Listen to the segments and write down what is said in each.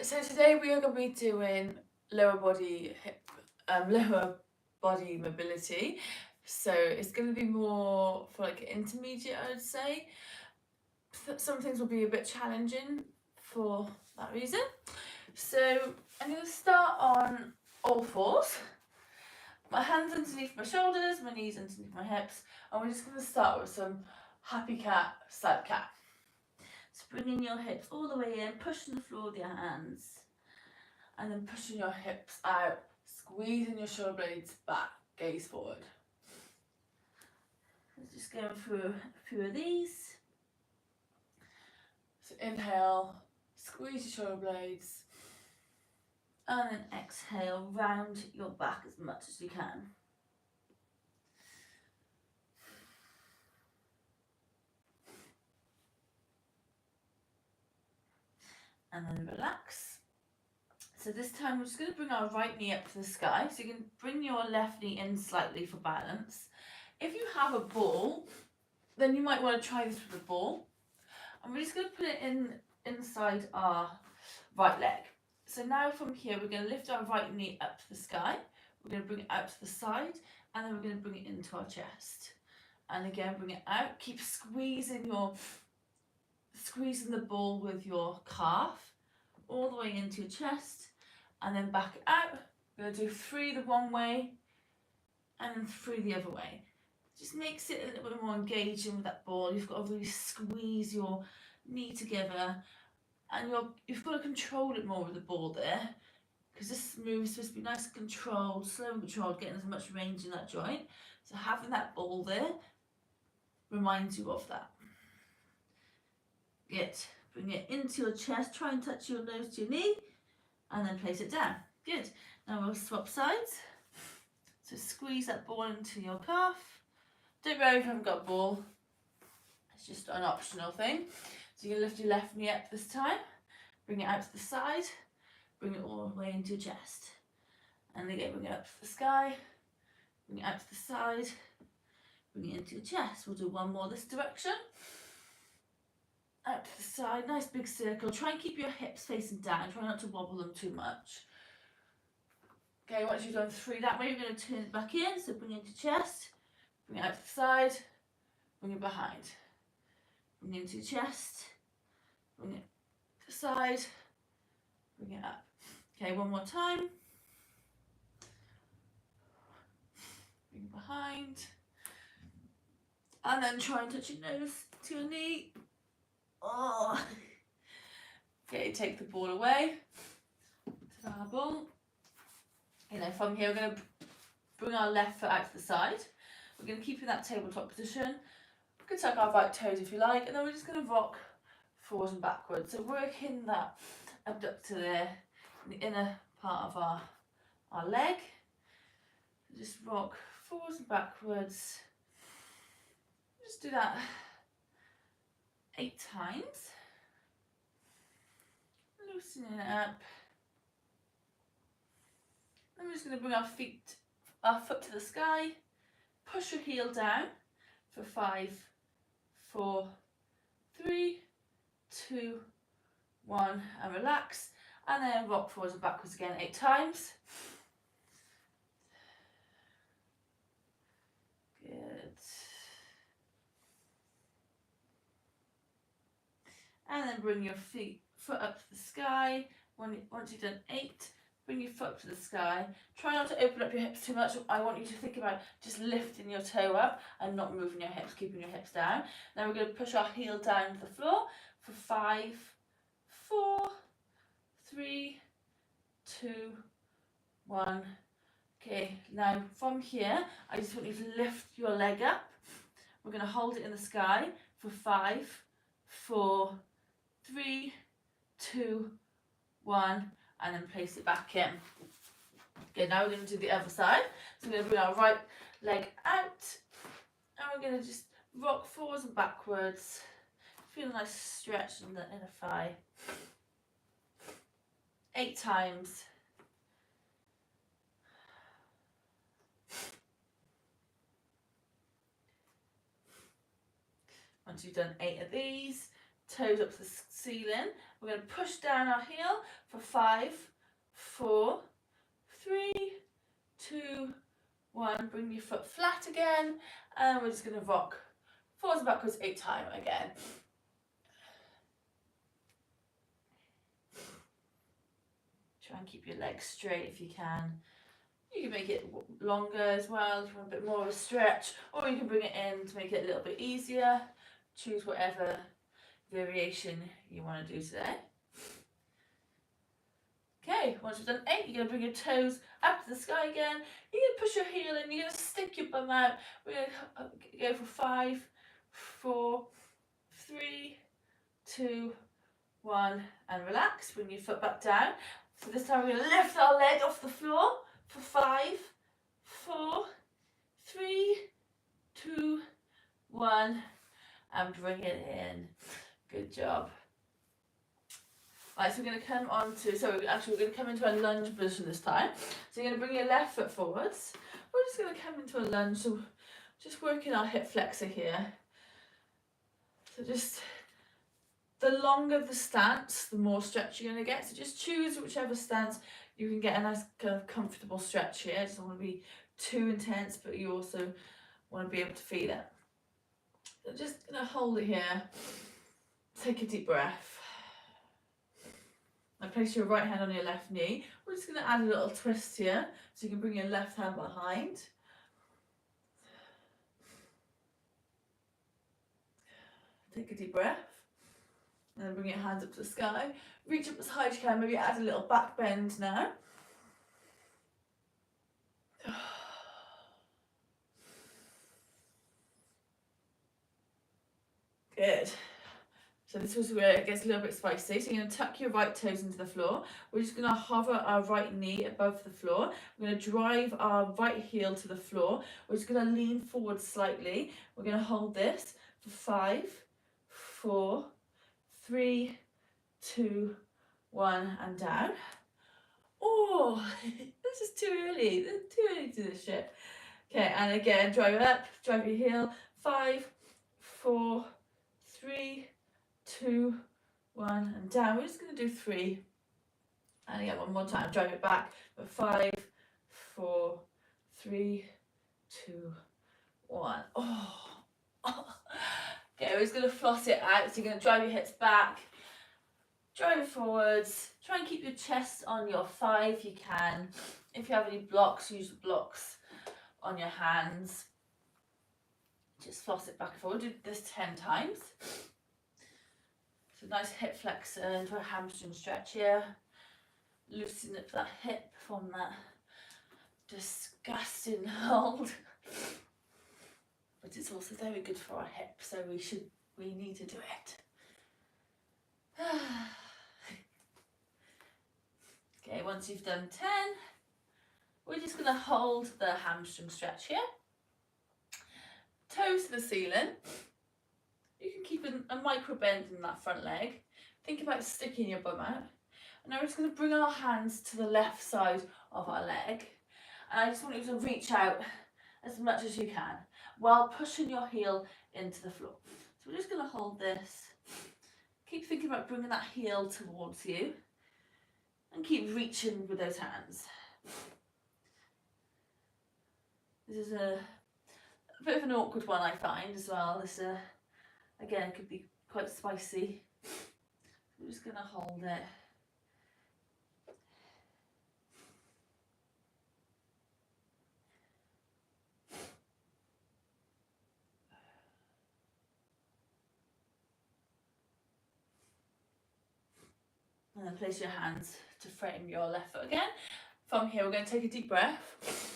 So today we are going to be doing lower body mobility. So it's going to be more for like intermediate, I would say. Some things will be a bit challenging for that reason. So I'm going to start on all fours. My hands underneath my shoulders, my knees underneath my hips, and we're just going to start with some happy cat, side cat. So bringing your hips all the way in, pushing the floor with your hands, and then pushing your hips out, squeezing your shoulder blades back, gaze forward. Just going through a few of these. So inhale, squeeze your shoulder blades, and then exhale, round your back as much as you can. And then relax. So this time we're just going to bring our right knee up to the sky. So you can bring your left knee in slightly for balance. If you have a ball, then you might want to try this with a ball. And we're just going to put it inside our right leg. So now from here we're going to lift our right knee up to the sky. We're going to bring it out to the side, and then we're going to bring it into our chest. And again, bring it out. Keep squeezing the ball with your calf all the way into your chest, and then back out. We're going to do 3 the one way and then 3 the other way. Just makes it a little bit more engaging with that ball. You've got to really squeeze your knee together, and you've got to control it more with the ball there, because this move is supposed to be nice and controlled, slow and controlled, getting as much range in that joint. So having that ball there reminds you of that. Good. Bring it into your chest, try and touch your nose to your knee, and then place it down. Good. Now we'll swap sides. So squeeze that ball into your calf. Don't worry if you haven't got a ball, it's just an optional thing. So you can lift your left knee up this time, bring it out to the side, bring it all the way into your chest. And again, bring it up to the sky, bring it out to the side, bring it into your chest. We'll do one more this direction. Out to the side, nice big circle. Try and keep your hips facing down, try not to wobble them too much. Okay, once you've done 3 that way, you're going to turn it back in, so bring it into chest, bring it out to the side, bring it behind. Bring it into your chest, bring it to the side, bring it up. Okay, one more time. Bring it behind. And then try and touch your nose to your knee. Oh. Okay, take the ball away. To our ball. And then from here, we're going to bring our left foot out to the side. We're going to keep in that tabletop position. We can tuck our right toes if you like, and then we're just going to rock forwards and backwards. So working that abductor there, in the inner part of our leg. Just rock forwards and backwards. Just do that 8 times. Loosening it up. Then we're just going to bring our foot to the sky. Push your heel down for 5, 4, 3, 2, 1, and relax. And then rock forwards and backwards again 8 times. Good. And then bring your foot up to the sky. Once you've done 8, bring your foot up to the sky. Try not to open up your hips too much. I want you to think about just lifting your toe up and not moving your hips, keeping your hips down. Now we're going to push our heel down to the floor for 5, 4, 3, 2, 1. Okay, now from here, I just want you to lift your leg up. We're going to hold it in the sky for 5, 4, 3, 2, 1, and then place it back in. Okay, now we're going to do the other side. So we're going to bring our right leg out, and we're going to just rock forwards and backwards. Feel a nice stretch in the inner thigh. 8 times. Once you've done 8 of these, toes up to the ceiling. We're going to push down our heel for 5, 4, 3, 2, 1. Bring your foot flat again, and we're just going to rock forwards and backwards 8 times again. Try and keep your legs straight if you can. You can make it longer as well if you want a bit more of a stretch, or you can bring it in to make it a little bit easier. Choose whatever variation you want to do today. Okay, once we've done 8, you're going to bring your toes up to the sky again. You're going to push your heel in, you're going to stick your bum out. We're going to go for 5, 4, 3, 2, 1, and relax. Bring your foot back down. So this time we're going to lift our leg off the floor for 5, 4, 3, 2, 1, and bring it in. Good job. Right, so we're going to come on to, we're going to come into a lunge position this time. So you're going to bring your left foot forwards. We're just going to come into a lunge, so just working our hip flexor here. So just, the longer the stance, the more stretch you're going to get. So just choose whichever stance you can get a nice kind of comfortable stretch here. It doesn't want to be too intense, but you also want to be able to feel it. So just going to hold it here. Take a deep breath. Now place your right hand on your left knee. We're just going to add a little twist here, so you can bring your left hand behind. Take a deep breath. And then bring your hands up to the sky. Reach up as high as you can, maybe add a little back bend now. Good. So this was where it gets a little bit spicy. So you're going to tuck your right toes into the floor. We're just going to hover our right knee above the floor. We're going to drive our right heel to the floor. We're just going to lean forward slightly. We're going to hold this for 5, 4, 3, 2, 1, and down. Oh, this is too early. Too early to do this shit. Okay, and again, drive it up, drive your heel. 5, 4, 3, 2, 1, and down. We're just going to do 3. And again, one more time. Drive it back. But 5, 4, 3, 2, 1. Oh. Okay, we're just going to floss it out. So you're going to drive your hips back. Drive it forwards. Try and keep your chest on your thigh if you can. If you have any blocks, use the blocks on your hands. Just floss it back and forward. Do this 10 times. So nice hip flexor into a hamstring stretch here. Loosen up that hip from that disgusting hold. But it's also very good for our hip, so we need to do it. Okay, once you've done 10, we're just going to hold the hamstring stretch here. Toes to the ceiling. You can keep a micro bend in that front leg. Think about sticking your bum out. And now we're just going to bring our hands to the left side of our leg. And I just want you to reach out as much as you can while pushing your heel into the floor. So we're just going to hold this. Keep thinking about bringing that heel towards you. And keep reaching with those hands. This is a bit of an awkward one, I find, as well. This, again, could be quite spicy. I'm just going to hold it. And then place your hands to frame your left foot again. From here, we're going to take a deep breath.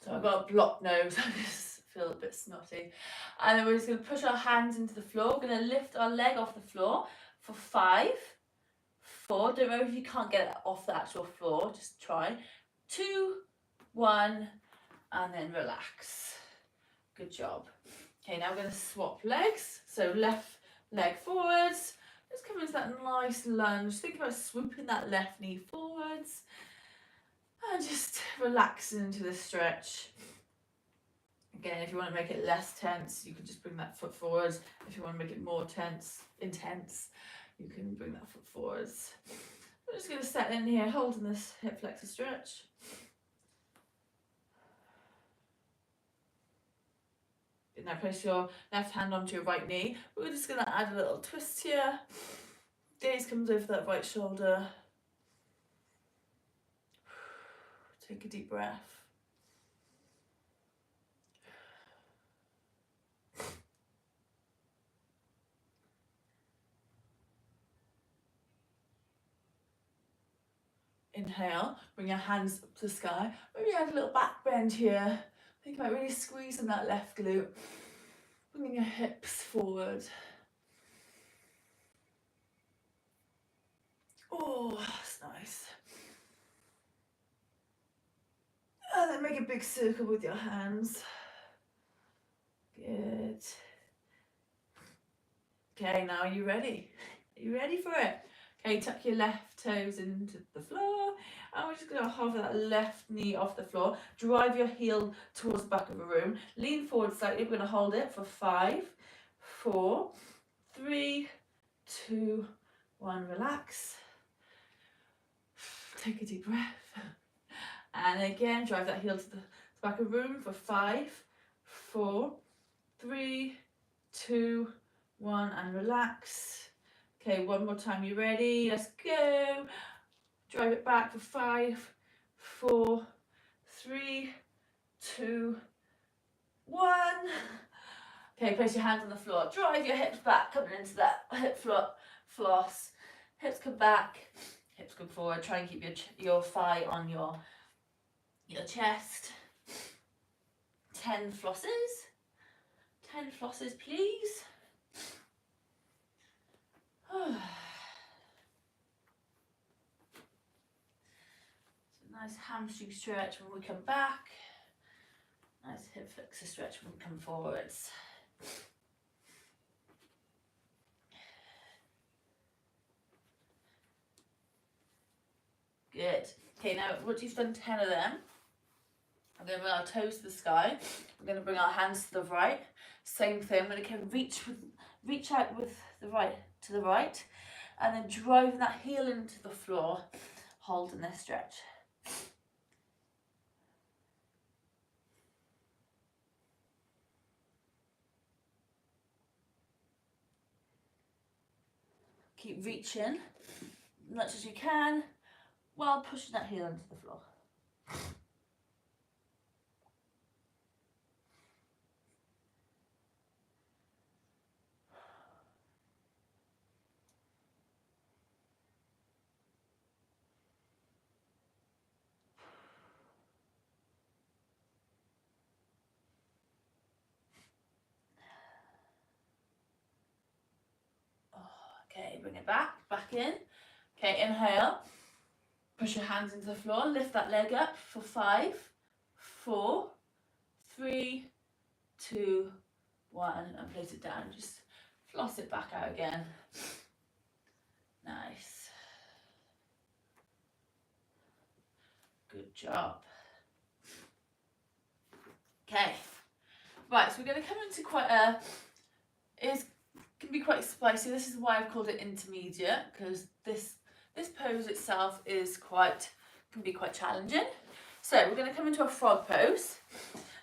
So I've got a blocked nose. I just feel a bit snotty. And then we're just going to push our hands into the floor. We're going to lift our leg off the floor for 5, 4. Don't worry if you can't get it off the actual floor. Just try. 2, 1, and then relax. Good job. Okay, now we're going to swap legs. So left leg forwards. Just come into that nice lunge. Think about swooping that left knee forwards. And just relaxing into the stretch. Again, if you want to make it less tense, you can just bring that foot forward. If you want to make it more intense, you can bring that foot forwards. I'm just going to settle in here, holding this hip flexor stretch. Now place your left hand onto your right knee. We're just going to add a little twist here. Gaze comes over that right shoulder. Take a deep breath. Inhale, bring your hands up to the sky. Maybe add a little back bend here. Think about really squeezing that left glute. Bringing your hips forward. Oh, that's nice. And then make a big circle with your hands. Good. Okay, now are you ready? Are you ready for it? Okay, tuck your left toes into the floor. And we're just going to hover that left knee off the floor. Drive your heel towards the back of the room. Lean forward slightly. We're going to hold it for 5, 4, 3, 2, 1. Relax. Take a deep breath. And again, drive that heel to the back of the room for 5, 4, 3, 2, 1. And relax. Okay, one more time. You ready? Let's go. Drive it back for 5, 4, 3, 2, 1. Okay, place your hands on the floor. Drive your hips back, coming into that hip floss. Hips come back, hips come forward. Try and keep your thigh on your chest. 10 flosses. 10 flosses, please. Nice hamstring stretch when we come back. Nice hip flexor stretch when we come forwards. Good. Okay, now once you've done 10 of them, I'm going to bring our toes to the sky. We're going to bring our hands to the right. Same thing. I'm going to reach out with the right to the right, and then driving that heel into the floor, holding this stretch. Keep reaching as much as you can while pushing that heel into the floor. Okay, bring it back in. Okay, inhale. Push your hands into the floor, lift that leg up for 5, 4, 3, 2, 1, and place it down. Just floss it back out again. Nice. Good job. Okay. Right, so we're going to come into can be quite spicy. This is why I've called it intermediate, because this pose itself can be quite challenging. So we're going to come into a frog pose.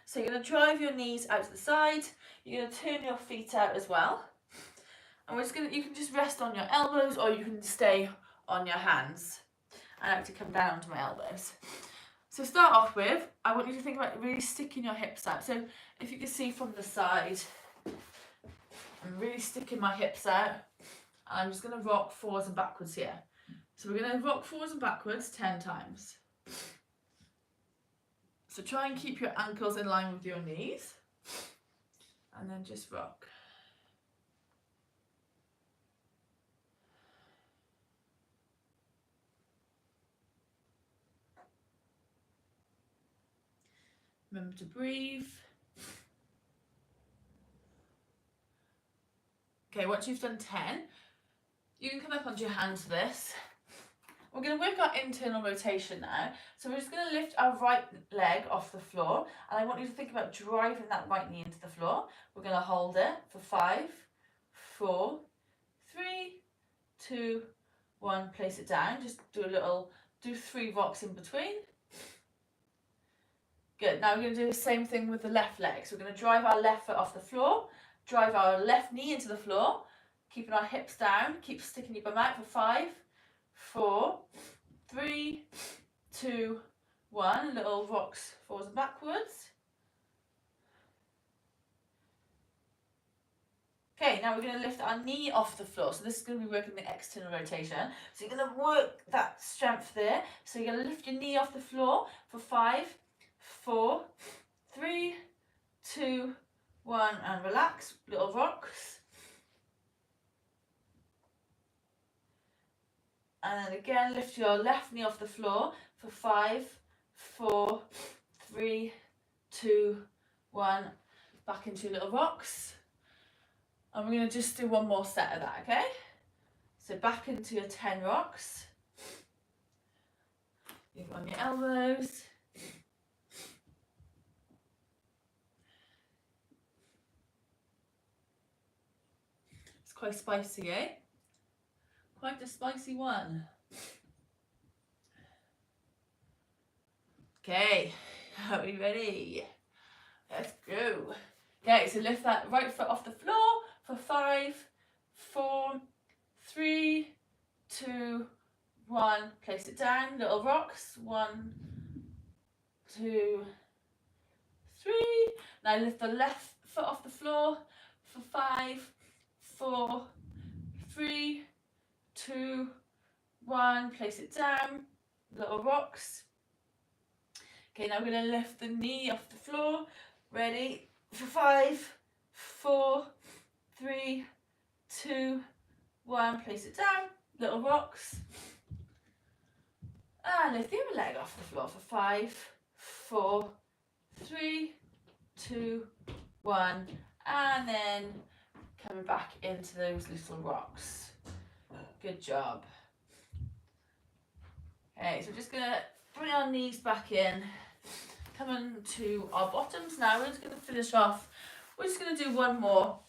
So you're going to drive your knees out to the side. You're going to turn your feet out as well. And you can just rest on your elbows, or you can stay on your hands. I like to come down to my elbows. So start off with, I want you to think about really sticking your hips out. So if you can see from the side, I'm really sticking my hips out. I'm just going to rock forwards and backwards here. So we're going to rock forwards and backwards 10 times. So try and keep your ankles in line with your knees. And then just rock. Remember to breathe. Okay, once you've done 10, you can come up onto your hands for this. We're going to work our internal rotation now. So we're just going to lift our right leg off the floor, and I want you to think about driving that right knee into the floor. We're going to hold it for 5, 4, 3, 2, 1. Place it down. Just do 3 rocks in between. Good. Now we're going to do the same thing with the left leg. So we're going to drive our left foot off the floor, drive our left knee into the floor, keeping our hips down, keep sticking your bum out for 5, 4, 3, 2, 1. Little rocks forwards and backwards. Okay, now we're going to lift our knee off the floor. So this is going to be working the external rotation. So you're going to work that strength there. So you're going to lift your knee off the floor for 5, 4, 3, 2, 1, and relax. Little rocks. And then again, lift your left knee off the floor for 5, 4, 3, 2, 1. Back into little rocks. And we're going to just do one more set of that, okay? So back into your 10 rocks. You've on your elbows. It's quite spicy, eh? Quite a spicy one. Okay, are we ready? Let's go. Okay, so lift that right foot off the floor for 5, 4, 3, 2, 1. Place it down, little rocks. 1, 2, 3. Now lift the left foot off the floor for 5, 4, 3, 2, 1. Place it down, little rocks. Okay, now we're going to lift the knee off the floor. Ready? For 5, 4, 3, 2, 1. Place it down, little rocks. And lift the other leg off the floor for 5, 4, 3, 2, 1. And then coming back into those little rocks. Good job. Okay, so we're just going to bring our knees back in. Coming to our bottoms now. We're just going to finish off. We're just going to do one more.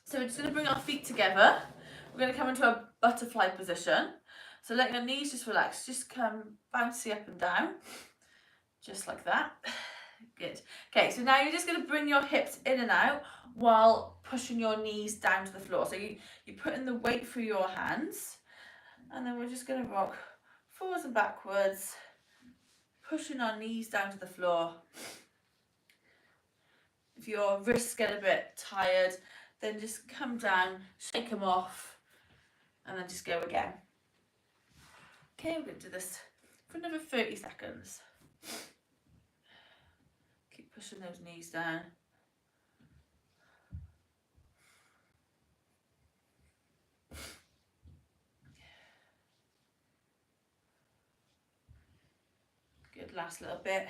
So we're just going to bring our feet together. We're going to come into a butterfly position. So let your knees just relax. Just come bouncy up and down. Just like that. Good. Okay, so now you're just going to bring your hips in and out while pushing your knees down to the floor. So you're putting the weight through your hands. And then we're just going to rock forwards and backwards, pushing our knees down to the floor. If your wrists get a bit tired, then just come down, shake them off, and then just go again. Okay, we're going to do this for another 30 seconds. Keep pushing those knees down. Good, last little bit.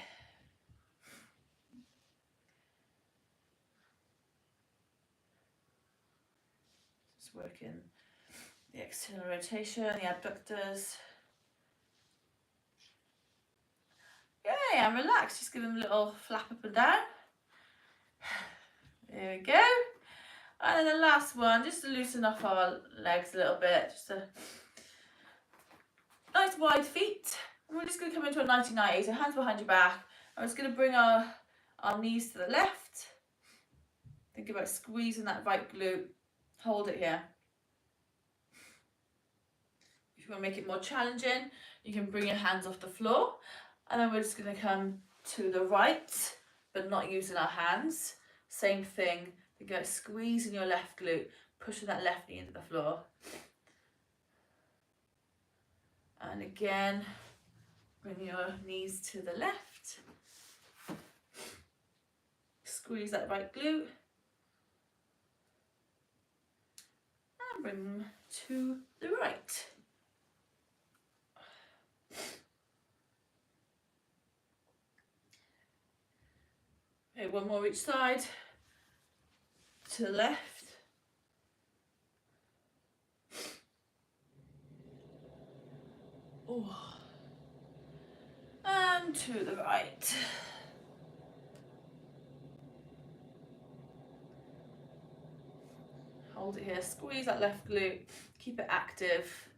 Just working the external rotation, the abductors. Okay, and relax. Just give them a little flap up and down. There we go. And then the last one, just to loosen up our legs a little bit. Just a nice wide feet. And we're just going to come into a 90-90, so hands behind your back. I'm just going to bring our knees to the left. Think about squeezing that right glute. Hold it here. If you want to make it more challenging, you can bring your hands off the floor. And then we're just going to come to the right, but not using our hands. Same thing. Think about squeezing your left glute, pushing that left knee into the floor. And again, bring your knees to the left. Squeeze that right glute. And bring them to the right. Okay, one more each side. To the left. And to the right. Hold it here, squeeze that left glute, keep it active.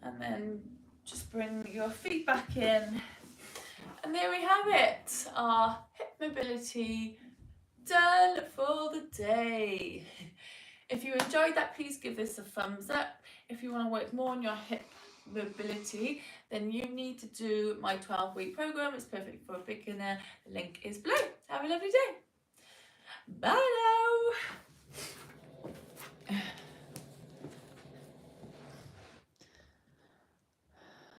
And then just bring your feet back in. And there we have it, our hip mobility done for the day. If you enjoyed that, please give this a thumbs up. If you want to work more on your hip mobility, then you need to do my 12-week program. It's perfect for a beginner. The link is below. Have a lovely day. Bye.